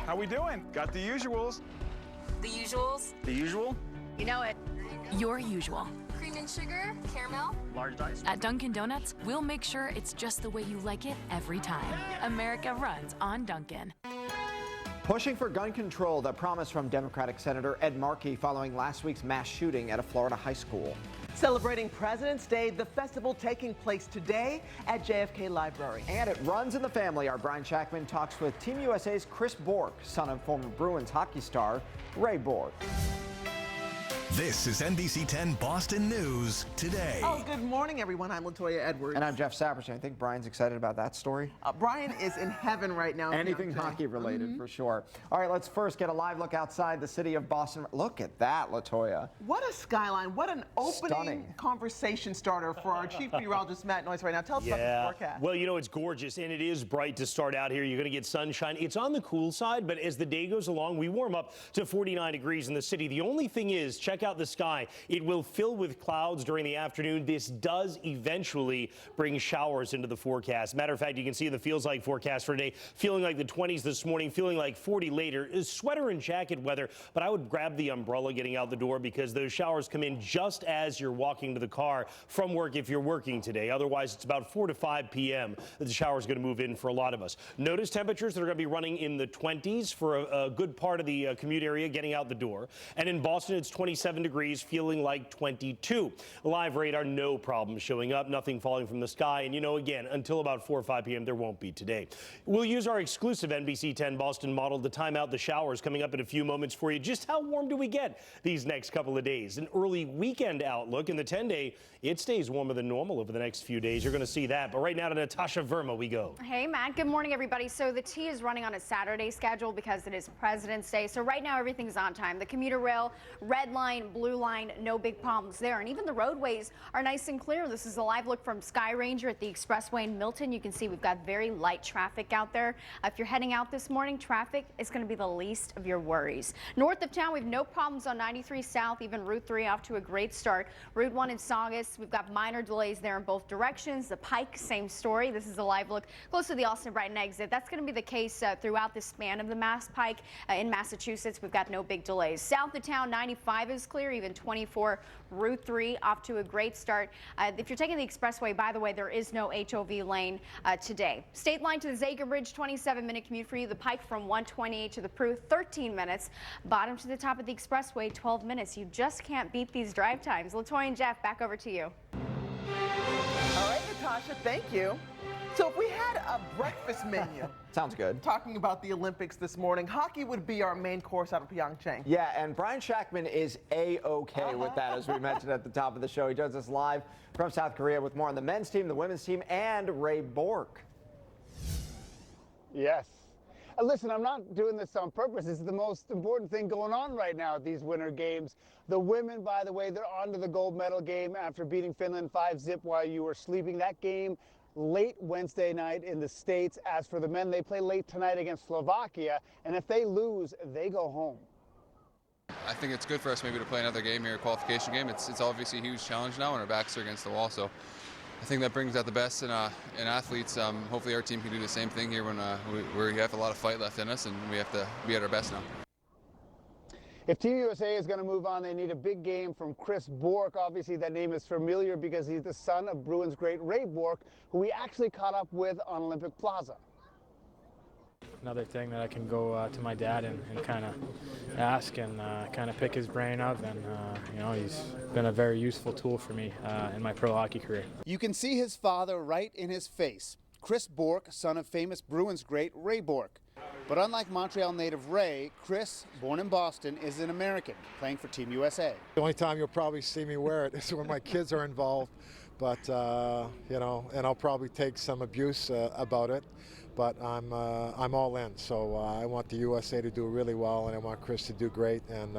How we doing? Got the usuals. The usuals? The usual? You know it. Your usual. Cream and sugar, caramel. Large ice. At Dunkin' Donuts, we'll make sure it's just the way you like it every time. America runs on Dunkin'. Pushing for gun control, the promise from Democratic Senator Ed Markey following last week's mass shooting at a Florida high school. Celebrating President's Day, the festival taking place today at JFK Library. And it runs in the family. Our Brian Shackman talks with Team USA's Chris Bork, son of former Bruins hockey star Ray Bork. This is NBC 10 Boston News Today. Oh, good morning, everyone. I'm Latoya Edwards. And I'm Jeff Saperstein. I think Brian's excited about that story. Brian is in heaven right now. Anything hockey related, for sure. All right, let's first get a live look outside the city of Boston. Look at that, Latoya. What a skyline. What an opening conversation starter for our chief meteorologist, Matt Noyce, right now. Tell us about the forecast. Well, you know, it's gorgeous, and it is bright to start out here. You're going to get sunshine. It's on the cool side, but as the day goes along, we warm up to 49 degrees in the city. The only thing is, check out the sky. It will fill with clouds during the afternoon. This does eventually bring showers into the forecast. Matter of fact, you can see the feels like forecast for today. Feeling like the 20s this morning, feeling like 40 later. Is sweater and jacket weather, but I would grab the umbrella getting out the door because those showers come in just as you're walking to the car from work if you're working today. Otherwise, it's about 4 to 5 p.m. that the shower is going to move in for a lot of us. Notice temperatures that are going to be running in the 20s for a good part of the commute area getting out the door. And in Boston, it's 27 degrees, feeling like 22. Live radar, no problem showing up, nothing falling from the sky. And, you know, again, until about 4 or 5 p.m., there won't be today. We'll use our exclusive NBC 10 Boston model to time out the showers coming up in a few moments for you. Just how warm do we get these next couple of days? An early weekend outlook in the 10-day, it stays warmer than normal over the next few days. You're going to see that. But right now to Natasha Verma we go. Hey, Matt. Good morning, everybody. So the T is running on a Saturday schedule because it is President's Day. So right now everything's on time. The commuter rail, red line, blue line, no big problems there. And even the roadways are nice and clear. This is a live look from Sky Ranger at the Expressway in Milton. You can see we've got very light traffic out there. If you're heading out this morning, traffic is going to be the least of your worries. North of town, we have no problems on 93 South, even Route 3 off to a great start. Route 1 in Saugus, we've got minor delays there in both directions. The Pike, same story. This is a live look close to the Austin-Brighton exit. That's going to be the case throughout the span of the Mass Pike. In Massachusetts, we've got no big delays. South of town, 95 is clear, even 24. Route 3 off to a great start. If you're taking the expressway, by the way, there is no HOV lane today. State line to the Zager Bridge, 27-minute commute for you. The Pike from 128 to the Prue, 13 minutes. Bottom to the top of the expressway, 12 minutes. You just can't beat these drive times. Latoya and Jeff, back over to you. All right, Natasha, thank you. So if we had a breakfast menu. Sounds good. Talking about the Olympics this morning, hockey would be our main course out of Pyeongchang. Yeah, and Brian Shackman is A-OK with that, as we mentioned at the top of the show. He joins us live from South Korea with more on the men's team, the women's team, and Ray Bork. Yes. Listen, I'm not doing this on purpose. It's the most important thing going on right now at these Winter Games. The women, by the way, they're on to the gold medal game after beating Finland 5-0 while you were sleeping. That game late Wednesday night in the States. As for the men, they play late tonight against Slovakia, and if they lose, they go home. I think it's good for us maybe to play another game here, a qualification game. It's obviously a huge challenge now, and our backs are against the wall, so I think that brings out the best in athletes. Hopefully our team can do the same thing here when we have a lot of fight left in us, and we have to be at our best now. If Team USA is going to move on, they need a big game from Chris Bork. Obviously, that name is familiar because he's the son of Bruins great Ray Bork, who we actually caught up with on Olympic Plaza. Another thing that I can go to my dad and kind of ask and kind of pick his brain up, and you know, he's been a very useful tool for me in my pro hockey career. You can see his father right in his face. Chris Bork, son of famous Bruins great Ray Bork. But unlike Montreal native Ray, Chris, born in Boston, is an American playing for Team USA. The only time you'll probably see me wear it is when my kids are involved, but you know, and I'll probably take some abuse about it. But I'm all in. So I want the USA to do really well, and I want Chris to do great. And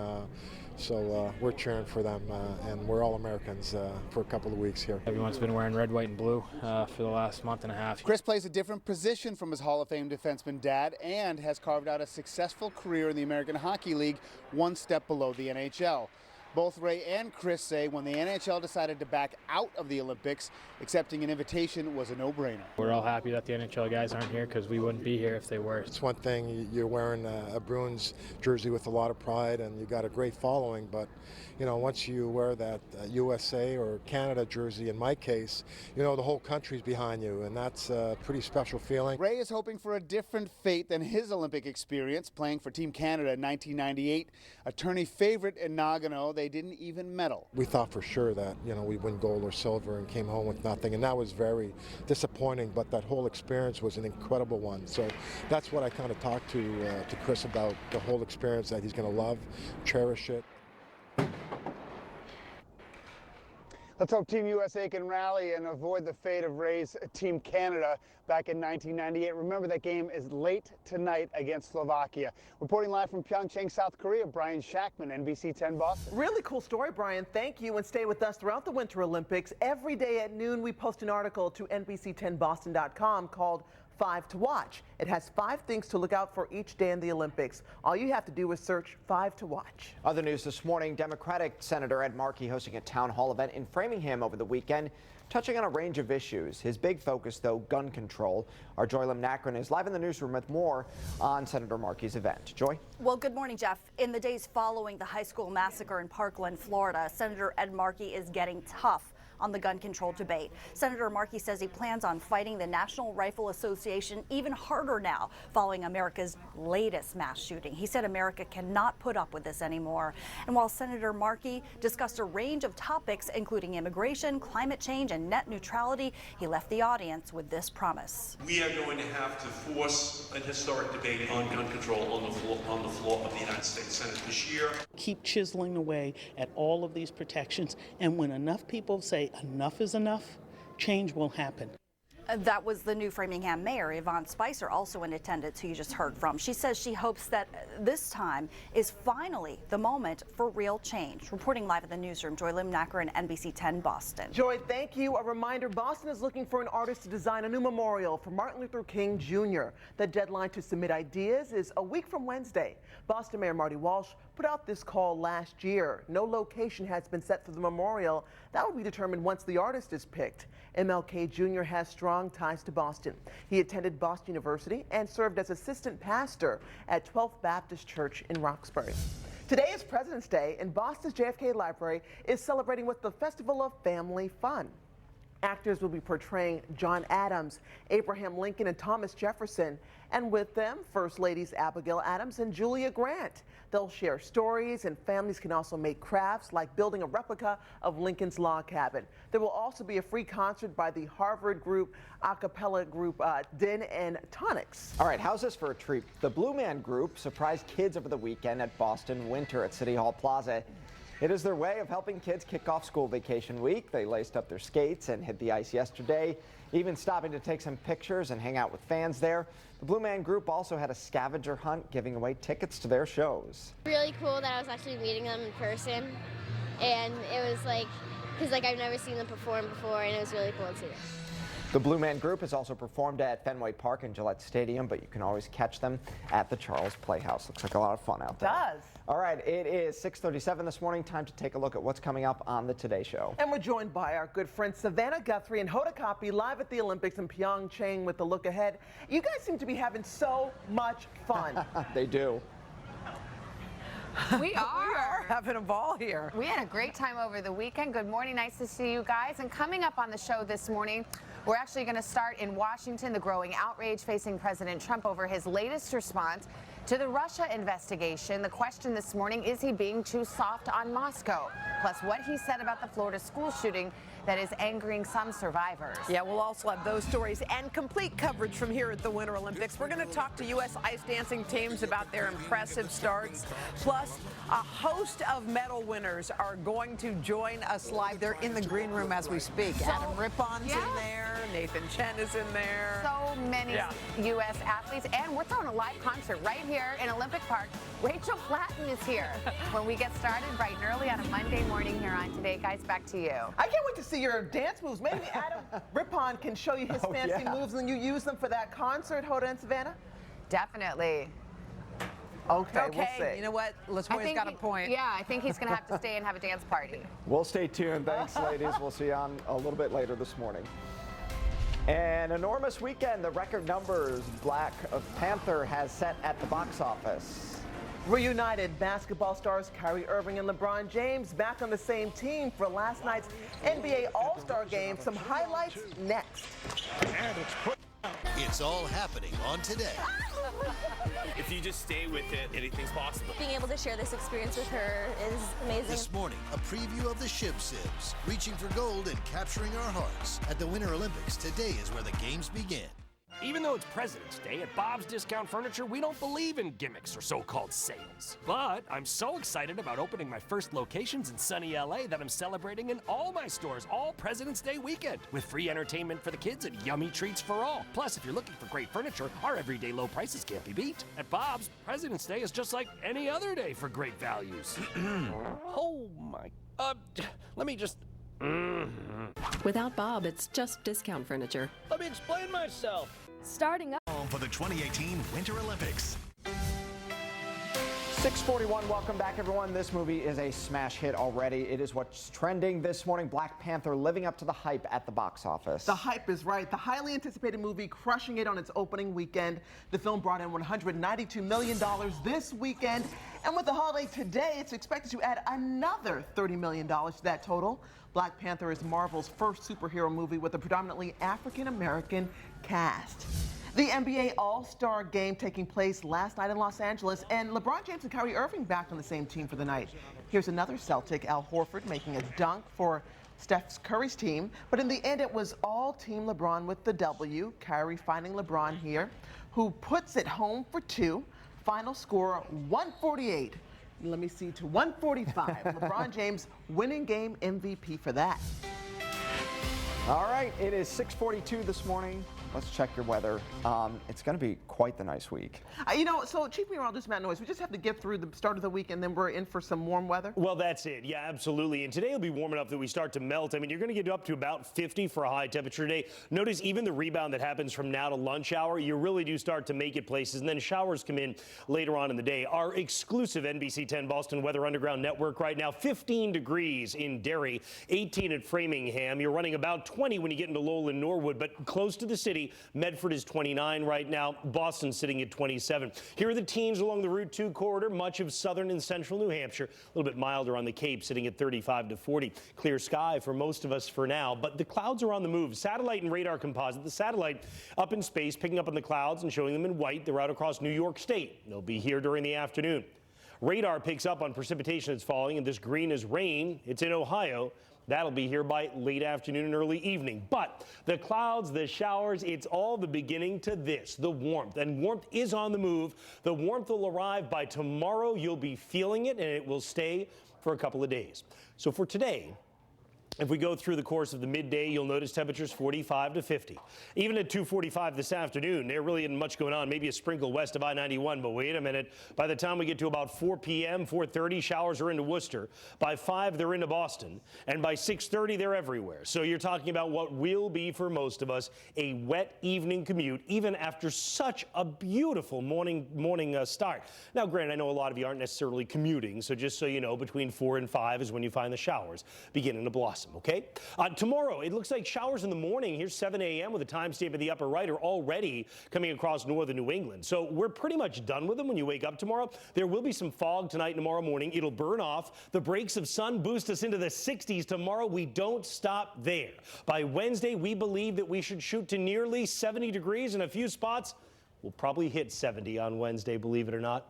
so we're cheering for them, and we're all Americans for a couple of weeks here. Everyone's been wearing red, white, and blue for the last month and a half. Chris plays a different position from his Hall of Fame defenseman dad and has carved out a successful career in the American Hockey League, one step below the NHL. Both Ray and Chris say when the NHL decided to back out of the Olympics, accepting an invitation was a no-brainer. We're all happy that the NHL guys aren't here because we wouldn't be here if they were. It's one thing, you're wearing a Bruins jersey with a lot of pride and you got a great following, but you know, once you wear that USA or Canada jersey, in my case, you know, the whole country's behind you, and that's a pretty special feeling. Ray is hoping for a different fate than his Olympic experience, playing for Team Canada in 1998. A tourney favorite in Nagano, they didn't even medal. We thought for sure that, you know, we'd win gold or silver and came home with nothing, and that was very disappointing, but that whole experience was an incredible one. So that's what I kind of talked to Chris about, the whole experience, that he's going to love, cherish it. Let's hope Team USA can rally and avoid the fate of Ray's Team Canada back in 1998. Remember, that game is late tonight against Slovakia. Reporting live from Pyeongchang, South Korea, Brian Shackman, NBC 10 Boston. Really cool story, Brian. Thank you, and stay with us throughout the Winter Olympics. Every day at noon, we post an article to NBC10Boston.com called 5 to Watch. It has 5 things to look out for each day in the Olympics. All you have to do is search 5 to Watch. Other news this morning, Democratic Senator Ed Markey hosting a town hall event in Framingham over the weekend, touching on a range of issues. His big focus, though, gun control. Our Joy Lim-Nakrin is live in the newsroom with more on Senator Markey's event. Joy? Well, good morning, Jeff. In the days following the high school massacre in Parkland, Florida, Senator Ed Markey is getting tough on the gun control debate. Senator Markey says he plans on fighting the National Rifle Association even harder now following America's latest mass shooting. He said America cannot put up with this anymore. And while Senator Markey discussed a range of topics, including immigration, climate change, and net neutrality, he left the audience with this promise. We are going to have to force a historic debate on gun control on the floor of the United States Senate this year. Keep chiseling away at all of these protections, and when enough people say enough is enough, change will happen. That was the new Framingham Mayor, Yvonne Spicer, also in attendance, who you just heard from. She says she hopes that this time is finally the moment for real change. Reporting live at the newsroom, Joy Lim-Nakrin, NBC 10 Boston. Joy, thank you. A reminder, Boston is looking for an artist to design a new memorial for Martin Luther King Jr. The deadline to submit ideas is a week from Wednesday. Boston Mayor Marty Walsh put out this call last year. No location has been set for the memorial. That will be determined once the artist is picked. MLK Jr. has strong ties to Boston. He attended Boston University and served as assistant pastor at 12th Baptist Church in Roxbury. Today is President's Day, and Boston's JFK Library is celebrating with the Festival of Family Fun. Actors will be portraying John Adams, Abraham Lincoln, and Thomas Jefferson, and with them, First Ladies Abigail Adams and Julia Grant. They'll share stories, and families can also make crafts like building a replica of Lincoln's log cabin. There will also be a free concert by the Harvard group, a cappella group Din and Tonics. All right, how's this for a treat? The Blue Man Group surprised kids over the weekend at Boston Winter at City Hall Plaza. It is their way of helping kids kick off school vacation week. They laced up their skates and hit the ice yesterday, even stopping to take some pictures and hang out with fans there. The Blue Man Group also had a scavenger hunt, giving away tickets to their shows. Really cool that I was actually meeting them in person, and it was like, because I've never seen them perform before, and it was really cool too. The Blue Man Group has also performed at Fenway Park and Gillette Stadium, but you can always catch them at the Charles Playhouse. Looks like a lot of fun out there. It does. All right, it is 6:37 this morning. Time to take a look at what's coming up on the Today Show. And we're joined by our good friends Savannah Guthrie and Hoda Kotb live at the Olympics in Pyeongchang with the look ahead. You guys seem to be having so much fun. They do. We are having a ball here. We had a great time over the weekend. Good morning. Nice to see you guys. And coming up on the show this morning, we're actually going to start in Washington, the growing outrage facing President Trump over his latest response to the Russia investigation. The question this morning, is he being too soft on Moscow? Plus what he said about the Florida school shooting that is angering some survivors. Yeah, we'll also have those stories and complete coverage from here at the Winter Olympics. We're going to talk to U.S. ice dancing teams about their impressive starts. Plus, a host of medal winners are going to join us live. They're in the green room as we speak. Adam Rippon's in there. Nathan Chen is in there. So many U.S. athletes. And we're throwing a live concert right here in Olympic Park. Rachel Platten is here when we get started bright and early on a Monday morning here on Today. Guys, back to you. I can't wait to see your dance moves. Maybe Adam Rippon can show you his fancy moves and you use them for that concert, Hoda and Savannah? Definitely. Okay, we'll see. You know what? LaToya's got a point. Yeah, I think he's going to have to stay and have a dance party. We'll stay tuned. Thanks, ladies. We'll see you on a little bit later this morning. An enormous weekend. The record numbers Black Panther has set at the box office. Reunited basketball stars Kyrie Irving and LeBron James back on the same team for last night's NBA All-Star Game. Some highlights next. And it's all happening on Today. If you just stay with it, anything's possible. Being able to share this experience with her is amazing. This morning, a preview of the Shib Sibs, reaching for gold and capturing our hearts. At the Winter Olympics, today is where the games begin. Even though it's President's Day, at Bob's Discount Furniture, we don't believe in gimmicks or so-called sales. But I'm so excited about opening my first locations in sunny LA that I'm celebrating in all my stores all President's Day weekend, with free entertainment for the kids and yummy treats for all. Plus, if you're looking for great furniture, our everyday low prices can't be beat. At Bob's, President's Day is just like any other day for great values. Oh my, let me just... Without Bob, it's just discount furniture. Let me explain myself. Starting up For the 2018 Winter Olympics. 6:41, welcome back everyone. This movie is a smash hit already. It is what's trending this morning. Black Panther living up to the hype at the box office. The hype is right. The highly anticipated movie crushing it on its opening weekend. The film brought in $192 million this weekend. And with the holiday today, it's expected to add another $30 million to that total. Black Panther is Marvel's first superhero movie with a predominantly African-American cast. The NBA All-Star game taking place last night in Los Angeles, and LeBron James and Kyrie Irving back on the same team for the night. Here's another Celtic, Al Horford, making a dunk for Steph Curry's team, but in the end it was all Team LeBron with the W. Kyrie finding LeBron here, who puts it home for two. Final score 148. Let me see, to 145. LeBron James winning game MVP for that. All right, it is 6:42 this morning. Let's check your weather. It's going to be quite the nice week. So Chief Meteorologist Matt Noyes, we just have to get through the start of the week and then we're in for some warm weather? Well, that's it. Yeah, absolutely. And today will be warm enough that we start to melt. I mean, you're going to get up to about 50 for a high temperature today. Notice even the rebound that happens from now to lunch hour, you really do start to make it places, and then showers come in later on in the day. Our exclusive NBC 10 Boston Weather Underground Network right now, 15 degrees in Derry, 18 at Framingham. You're running about 20 when you get into Lowell and Norwood, but close to the city. Medford is 29 right now. Boston sitting at 27. Here are the teens along the Route 2 corridor, much of southern and central New Hampshire. A little bit milder on the Cape, sitting at 35 to 40. Clear sky for most of us for now, but the clouds are on the move. Satellite and radar composite. The satellite up in space, picking up on the clouds and showing them in white. They're out across New York State. They'll be here during the afternoon. Radar picks up on precipitation that's falling, and this green is rain. It's in Ohio. That'll be here by late afternoon and early evening. But the clouds, the showers, it's all the beginning to this, the warmth. And warmth is on the move. The warmth will arrive by tomorrow. You'll be feeling it, and it will stay for a couple of days. So for today, if we go through the course of the midday, you'll notice temperatures 45 to 50. Even at 2:45 this afternoon, there really isn't much going on. Maybe a sprinkle west of I-91, but wait a minute. By the time we get to about 4 p.m., 4:30, showers are into Worcester. By 5, they're into Boston. And by 6:30, they're everywhere. So you're talking about what will be, for most of us, a wet evening commute, even after such a beautiful morning start. Now, granted, I know a lot of you aren't necessarily commuting, so just so you know, between 4 and 5 is when you find the showers beginning to blossom. Okay? Tomorrow, it looks like showers in the morning. Here's 7 a.m. with a timestamp in the upper right are already coming across northern New England. So we're pretty much done with them when you wake up tomorrow. There will be some fog tonight and tomorrow morning. It'll burn off. The breaks of sun boost us into the 60s tomorrow. We don't stop there. By Wednesday, we believe that we should shoot to nearly 70 degrees in a few spots. We'll probably hit 70 on Wednesday, believe it or not.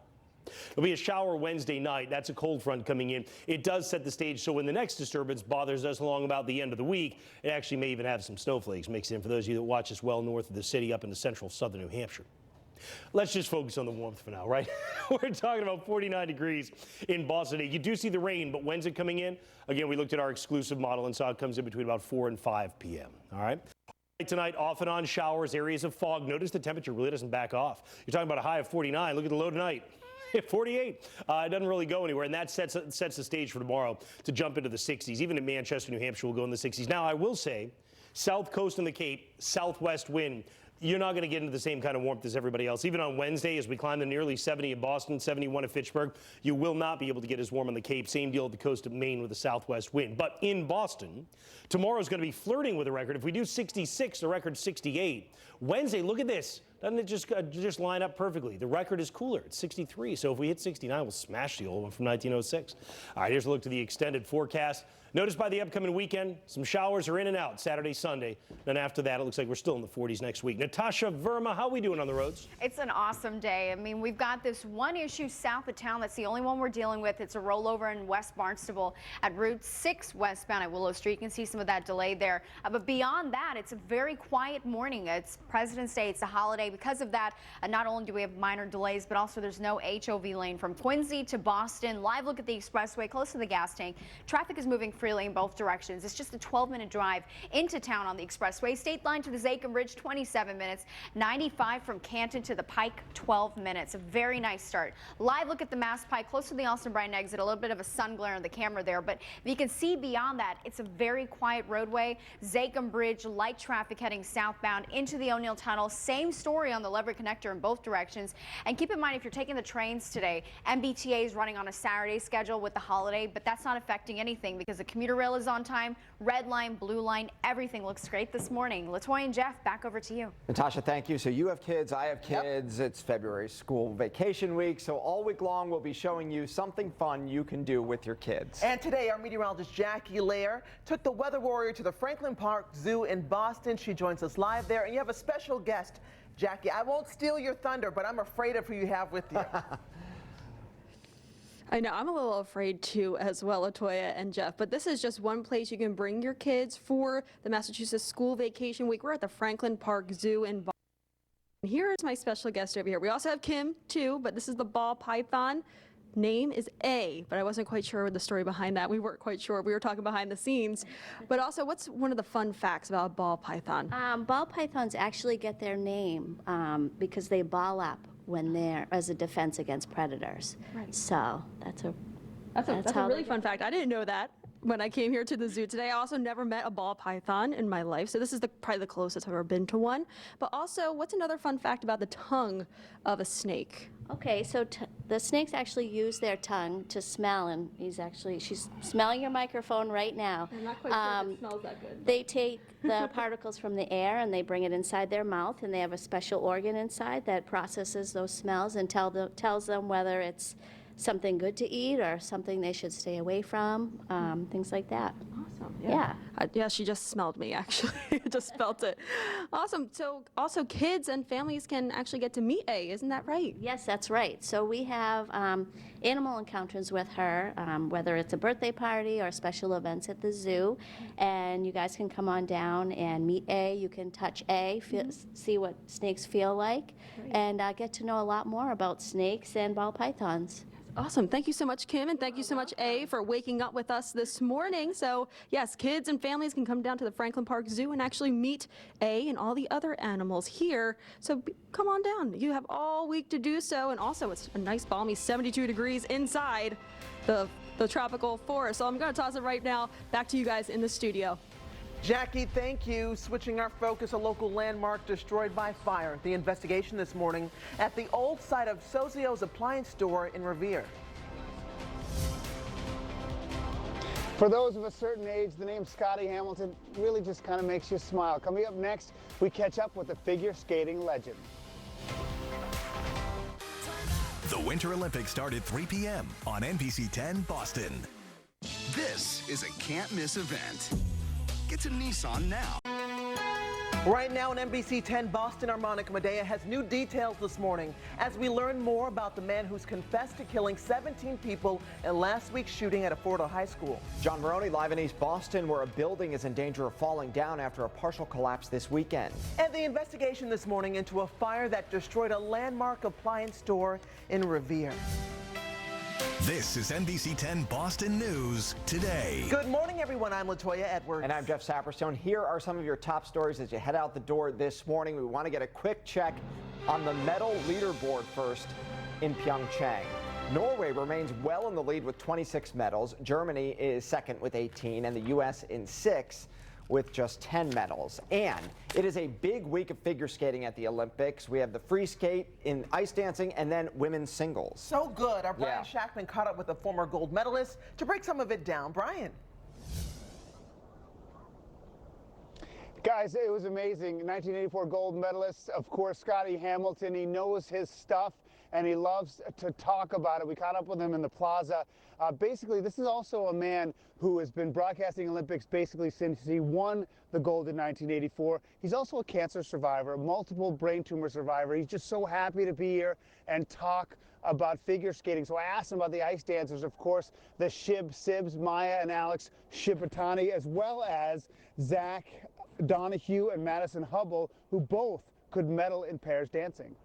There'll be a shower Wednesday night. That's a cold front coming in. It does set the stage so when the next disturbance bothers us along about the end of the week, it actually may even have some snowflakes mixed in for those of you that watch us well north of the city up into central southern New Hampshire. Let's just focus on the warmth for now, right? We're talking about 49 degrees in Boston. You do see the rain, but when's it coming in? Again, we looked at our exclusive model and saw it comes in between about 4 and 5 p.m., all right? Tonight, off and on showers, areas of fog. Notice the temperature really doesn't back off. You're talking about a high of 49. Look at the low tonight. 48. It doesn't really go anywhere, and that sets the stage for tomorrow to jump into the 60s. Even in Manchester, New Hampshire, will go in the 60s. Now, I will say, South Coast and the Cape, southwest wind, you're not going to get into the same kind of warmth as everybody else. Even on Wednesday, as we climb to nearly 70 in Boston, 71 at Fitchburg, you will not be able to get as warm on the Cape. Same deal at the coast of Maine with the southwest wind. But in Boston, tomorrow's going to be flirting with a record. If we do 66, the record's 68. Wednesday, look at this. Doesn't it just line up perfectly? The record is cooler. It's 63, so if we hit 69, we'll smash the old one from 1906. All right, here's a look to the extended forecast. Notice by the upcoming weekend, some showers are in and out Saturday, Sunday. Then after that, it looks like we're still in the 40s next week. Natasha Verma, how are we doing on the roads? It's an awesome day. I mean, we've got this one issue south of town. That's the only one we're dealing with. It's a rollover in West Barnstable at Route 6 westbound at Willow Street. You can see some of that delay there. But beyond that, it's a very quiet morning. It's President's Day. It's a holiday. Because of that, not only do we have minor delays, but also there's no HOV lane from Quincy to Boston. Live look at the expressway close to the gas tank. Traffic is moving freely in both directions. It's just a 12-minute drive into town on the expressway. State line to the Zachem Bridge, 27 minutes. 95 from Canton to the Pike, 12 minutes. A very nice start. Live look at the Mass Pike close to the Austin Bryan exit. A little bit of a sun glare on the camera there, but you can see beyond that, it's a very quiet roadway. Zachem Bridge, light traffic heading southbound into the O'Neill Tunnel. Same story on the Leverett Connector in both directions. And keep in mind, if you're taking the trains today, MBTA is running on a Saturday schedule with the holiday, but that's not affecting anything because the commuter rail is on time. Red line, blue line, everything looks great this morning. LaToya and Jeff, back over to you. Natasha, thank you. So you have kids, I have kids. Yep. It's February school vacation week, so all week long we'll be showing you something fun you can do with your kids. And today our meteorologist Jackie Lair took the Weather Warrior to the Franklin Park Zoo in Boston. She joins us live there, and you have a special guest. Jackie, I won't steal your thunder, but I'm afraid of who you have with you. I know, I'm a little afraid too as well, LaToya and Jeff, but this is just one place you can bring your kids for the Massachusetts School Vacation Week. We're at the Franklin Park Zoo in Boston. Here is my special guest over here. We also have Kim too, but this is the ball python. Name is A, but I wasn't quite sure the story behind that. We weren't quite sure. We were talking behind the scenes. But also, what's one of the fun facts about a ball python? Ball pythons actually get their name because they ball up when they're as a defense against predators. Right. So that's a really fun fact. I didn't know that when I came here to the zoo today. I also never met a ball python in my life, so this is probably the closest I've ever been to one. But also, what's another fun fact about the tongue of a snake? Okay, so the snakes actually use their tongue to smell, and she's smelling your microphone right now. I'm not quite sure if it smells that good. They take the particles from the air and they bring it inside their mouth, and they have a special organ inside that processes those smells and tells them whether it's something good to eat or something they should stay away from, things like that. Awesome. Yeah. Yeah, she just smelled me, actually. Just felt it. Awesome. So also kids and families can actually get to meet A, isn't that right? Yes, that's right. So we have animal encounters with her, whether it's a birthday party or special events at the zoo, and you guys can come on down and meet A. You can touch A, see what snakes feel like, and get to know a lot more about snakes and ball pythons. Awesome. Thank you so much, Kim, and thank you so much, A, for waking up with us this morning. So, yes, kids and families can come down to the Franklin Park Zoo and actually meet A and all the other animals here. So come on down. You have all week to do so, and also it's a nice balmy 72 degrees inside the tropical forest. So I'm going to toss it right now back to you guys in the studio. Jackie, thank you. Switching our focus, a local landmark destroyed by fire. The investigation this morning at the old site of Sozio's appliance store in Revere. For those of a certain age, the name Scotty Hamilton really just kind of makes you smile. Coming up next, we catch up with a figure skating legend. The Winter Olympics start at 3 p.m. on NBC 10 Boston. This is a can't-miss event. Get to Nissan now. Right now on NBC 10 Boston, our Monica Medea has new details this morning as we learn more about the man who's confessed to killing 17 people in last week's shooting at a Florida high school. John Maroney live in East Boston, where a building is in danger of falling down after a partial collapse this weekend. And the investigation this morning into a fire that destroyed a landmark appliance store in Revere. This is NBC 10 Boston News today. Good morning, everyone. I'm LaToya Edwards. And I'm Jeff Saperstone. Here are some of your top stories as you head out the door this morning. We want to get a quick check on the medal leaderboard first in Pyeongchang. Norway remains well in the lead with 26 medals. Germany is second with 18, and the U.S. in 6th with just 10 medals. And it is a big week of figure skating at the Olympics. We have the free skate, in ice dancing, and then women's singles. So good. Our Brian Shackman caught up with a former gold medalist to break some of it down. Brian. Guys, it was amazing. 1984 gold medalist, of course, Scotty Hamilton. He knows his stuff and he loves to talk about it. We caught up with him in the plaza. Basically, this is also a man who has been broadcasting Olympics basically since he won the gold in 1984. He's also a cancer survivor, multiple brain tumor survivor. He's just so happy to be here and talk about figure skating. So I asked him about the ice dancers, of course, the Sibs, Maya and Alex Shibutani, as well as Zach Donahue and Madison Hubble, who both could medal in pairs dancing.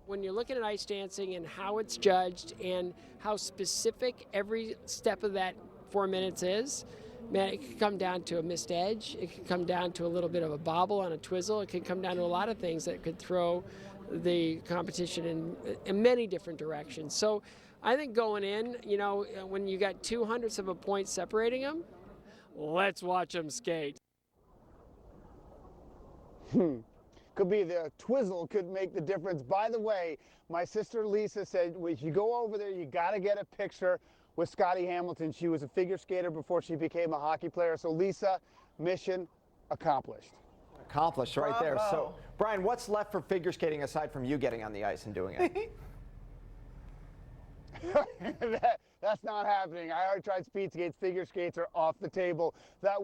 When you're looking at ice dancing and how it's judged and how specific every step of that 4 minutes is, man, it could come down to a missed edge. It could come down to a little bit of a bobble on a twizzle. It could come down to a lot of things that could throw the competition in many different directions. So I think going in, you know, when you got 0.02 of a point separating them, let's watch them skate. Could be the twizzle could make the difference. By the way, my sister Lisa said, if you go over there, you got to get a picture with Scotty Hamilton. She was a figure skater before she became a hockey player. So Lisa, mission accomplished. Accomplished right there. So, Brian, what's left for figure skating aside from you getting on the ice and doing it? That's not happening. I already tried speed skates. Figure skates are off the table. That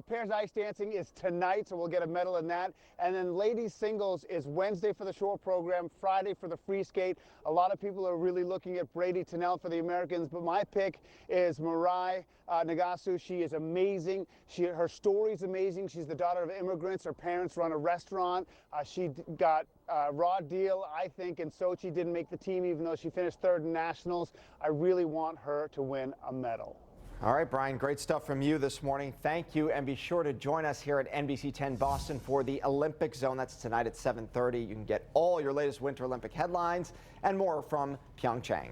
pairs ice dancing is tonight, so we'll get a medal in that. And then ladies singles is Wednesday for the short program, Friday for the free skate. A lot of people are really looking at Brady Tennell for the Americans, but my pick is Mirai Nagasu. She is amazing. Her story is amazing. She's the daughter of immigrants. Her parents run a restaurant. She got a raw deal, I think, in Sochi. Didn't make the team even though she finished third in nationals. I really want her to win a medal. All right, Brian, great stuff from you this morning. Thank you, and be sure to join us here at NBC 10 Boston for the Olympic Zone. That's tonight at 7:30. You can get all your latest Winter Olympic headlines and more from Pyeongchang.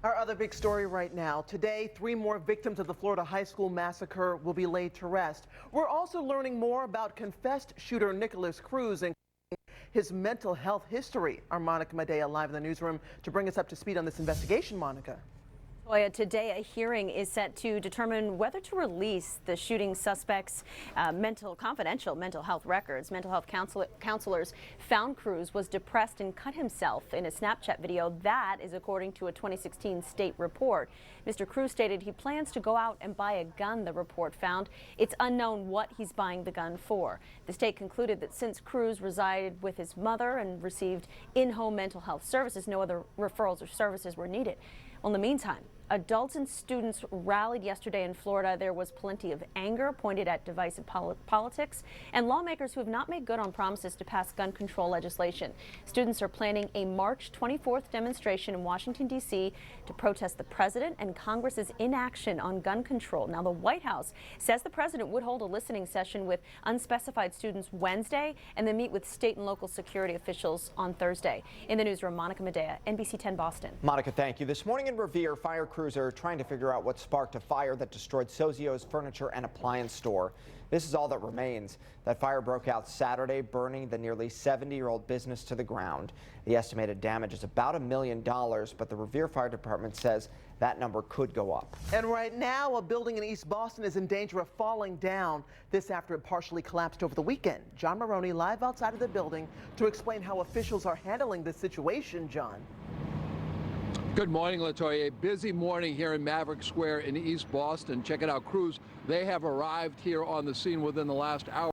Our other big story right now. Today, 3 more victims of the Florida high school massacre will be laid to rest. We're also learning more about confessed shooter Nicholas Cruz and his mental health history. Our Monica Medea live in the newsroom to bring us up to speed on this investigation. Monica. Today, a hearing is set to determine whether to release the shooting suspect's confidential mental health records. Mental health counselors found Cruz was depressed and cut himself in a Snapchat video. That is according to a 2016 state report. Mr. Cruz stated he plans to go out and buy a gun, the report found. It's unknown what he's buying the gun for. The state concluded that since Cruz resided with his mother and received in-home mental health services, no other referrals or services were needed. Well, in the meantime, adults and students rallied yesterday in Florida. There was plenty of anger pointed at divisive politics and lawmakers who have not made good on promises to pass gun control legislation. Students are planning a March 24th demonstration in Washington, D.C. to protest the president and Congress's inaction on gun control. Now, the White House says the president would hold a listening session with unspecified students Wednesday and then meet with state and local security officials on Thursday. In the newsroom, Monica Medea, NBC 10 Boston. Monica, thank you. This morning in Revere, fire crews are trying to figure out what sparked a fire that destroyed Sozio's furniture and appliance store. This is all that remains. That fire broke out Saturday, burning the nearly 70-year-old business to the ground. The estimated damage is about $1 million, but the Revere Fire Department says that number could go up. And right now, a building in East Boston is in danger of falling down. This after it partially collapsed over the weekend. John Maroney live outside of the building to explain how officials are handling this situation. John. Good morning, LaToya. A busy morning here in Maverick Square in East Boston. Check it out, crews. They have arrived here on the scene within the last hour.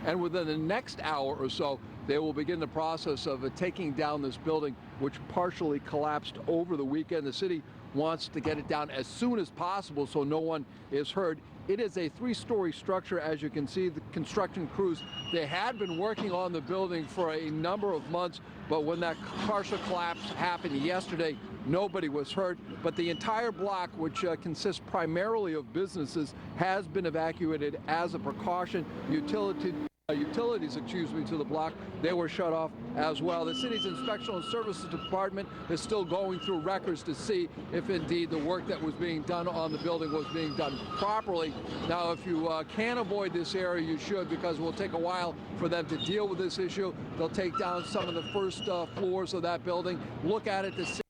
And within the next hour or so, they will begin the process of taking down this building, which partially collapsed over the weekend. The city wants to get it down as soon as possible so no one is hurt. It is a 3-story structure, as you can see. The construction crews, they had been working on the building for a number of months, but when that partial collapse happened yesterday, nobody was hurt. But the entire block, which consists primarily of businesses, has been evacuated as a precaution. Utilities, to the block, they were shut off as well. The city's Inspectional Services Department is still going through records to see if indeed the work that was being done on the building was being done properly. Now, if you can avoid this area, you should, because it will take a while for them to deal with this issue. They'll take down some of the first floors of that building, look at it to see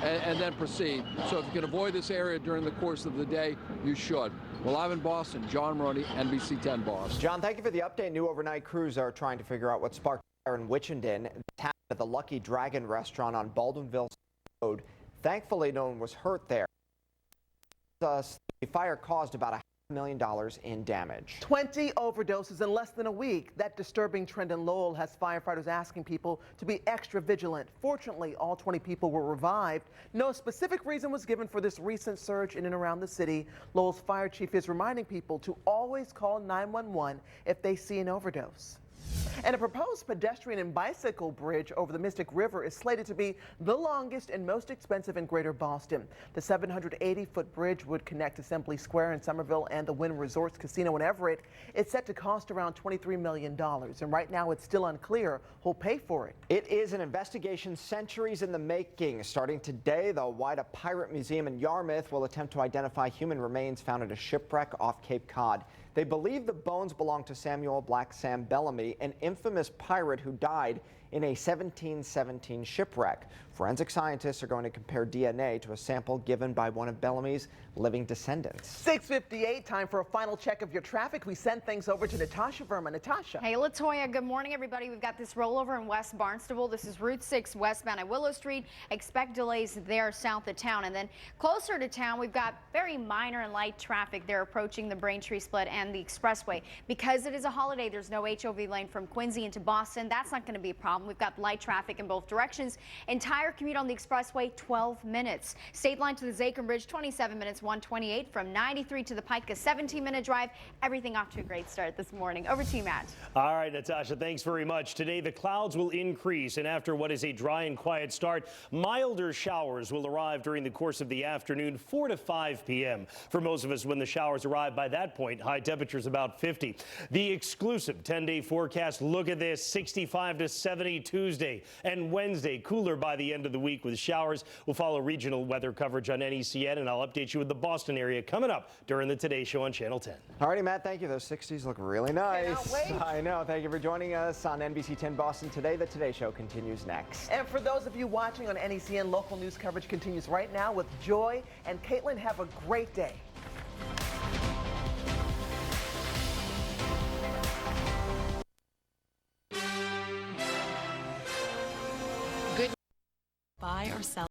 and then proceed. So if you can avoid this area during the course of the day, you should. Well, live in Boston, John Maroney, NBC 10 Boston. John, thank you for the update. New overnight crews are trying to figure out what sparked the fire in Wichita. This happened at the Lucky Dragon restaurant on Baldwinville Road. Thankfully, no one was hurt there. The fire caused about $500,000 in damage. 20 overdoses in less than a week. That disturbing trend in Lowell has firefighters asking people to be extra vigilant. Fortunately, all 20 people were revived. No specific reason was given for this recent surge in and around the city. Lowell's fire chief is reminding people to always call 911 if they see an overdose. And a proposed pedestrian and bicycle bridge over the Mystic River is slated to be the longest and most expensive in Greater Boston. The 780-foot bridge would connect Assembly Square in Somerville and the Wynn Resorts Casino in Everett. It's set to cost around $23 million, and right now it's still unclear who'll pay for it. It is an investigation centuries in the making. Starting today, the Wida Pirate Museum in Yarmouth will attempt to identify human remains found at a shipwreck off Cape Cod. They believe the bones belong to Samuel Black Sam Bellamy, an infamous pirate who died in a 1717 shipwreck. Forensic scientists are going to compare DNA to a sample given by one of Bellamy's living descendants. 6:58, time for a final check of your traffic. We send things over to Natasha Verma. Natasha. Hey, Latoya, good morning, everybody. We've got this rollover in West Barnstable. This is Route 6 westbound at Willow Street. Expect delays there south of town. And then closer to town, we've got very minor and light traffic there approaching the Braintree Split and the expressway. Because it is a holiday, there's no HOV lane from Quincy into Boston. That's not going to be a problem. We've got light traffic in both directions. Entire commute on the expressway, 12 minutes. State line to the Zachem Bridge, 27 minutes, 128. From 93 to the Pike, a 17-minute drive. Everything off to a great start this morning. Over to you, Matt. All right, Natasha, thanks very much. Today, the clouds will increase, and after what is a dry and quiet start, milder showers will arrive during the course of the afternoon, 4 to 5 p.m. For most of us, when the showers arrive by that point, high temperatures about 50. The exclusive 10-day forecast, look at this, 65 to 70 Tuesday and Wednesday, cooler by the end of the week with showers. We'll follow regional weather coverage on NECN, and I'll update you with the Boston area coming up during the Today Show on Channel 10. All righty, Matt, thank you. Those 60s look really nice. I know. Thank you for joining us on NBC 10 Boston today. The Today Show continues next. And for those of you watching on NECN, local news coverage continues right now with Joy and Caitlin. Have a great day. Buy or sell.